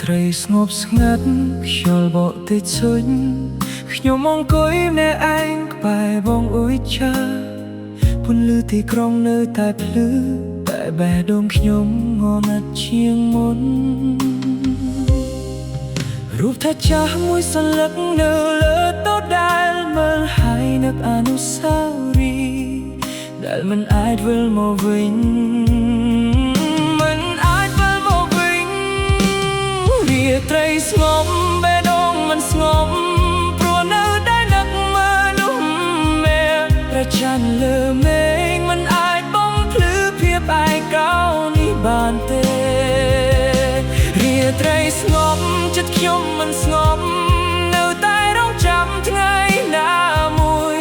ត្រីស្ងប់ស្ងាត់ខ្យល់បក់តិចឈុញខ្ញុំអង្គុយម្នាក់ឯងក្បែរបងអ៊ុយឆាពន្លឺទីក្រុងនៅតែភ្លឺតែបេះដូងខ្ញុំងណាត់ជាងមុនរូបថាចាស់មួយសន្លឹកនៅលើតូដែលមើលហើយនឹកអនុស្សាវរីយ៍ដែលមិនអាចវិលមកវិញរាត្រីស្ងប់បេះដូងមិនស្ងប់ព្រោះនៅតែនឹកមើលនោះមែព្រះច័ន្ទលើមេឃមិនអាចបំភ្លឺភាពឯកោនេះបានទេរាត្រីស្ងប់ចិត្តខ្ញុំមិនស្ងប់នៅតែរងចាំថ្ងៃណាមួយ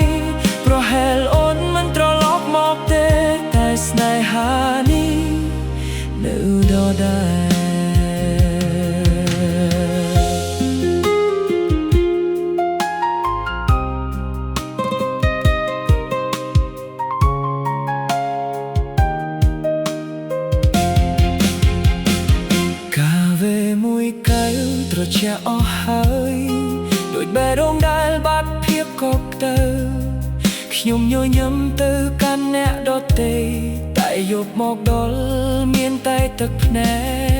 ប្រហែលអូនមិនត្រឡប់មកទេតែស្នេហានេះនៅដដែលត្រជាក់អស់ហើយដូចបេះដូងដែលបាត់ភាពកប់ទៅខ្ញុំញញឹមទៅកាន់អ្នកដទៃតែយប់មកដល់មានតែទឹកភ្នែ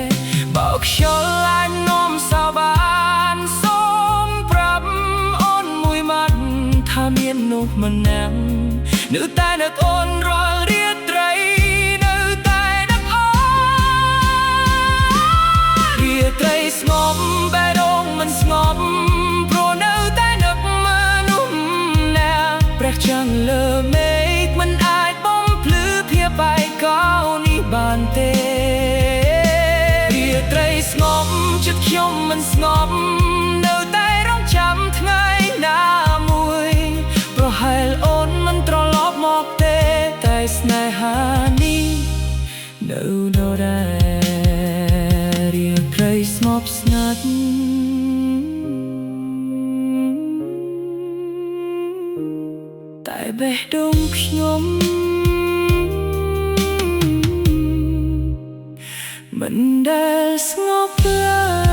កបោកខ្យល់អាចនាំសោបានសូមប្រាប់អូនមួយម៉ាត់ថាមាននោះម្នាក់នៅតែនឹកអូនរាល់រាត្រីនៅតែនឹកអូនរាត្រីស្ងប់បេះដូងមិនស្ងប់ព្រោះនៅតែនឹកមើលនោះណាព្រះច័ន្ទលើមេឃមិនអាចបំភ្លឺភាពឯកោនេះបានទេរាត្រីស្ងប់ចិត្តខ្ញុំមិនស្ងប់នៅតែរងចាំថ្ងៃណាមួយប្រហែលអូនមិនត្រឡប់មកទេតែស្នេហានេះនៅដដែលរាត្រីស្ងប់ស្ងាត់តែបេះដូងខ្ញុំមិនដែលស្ងប់ឡើយ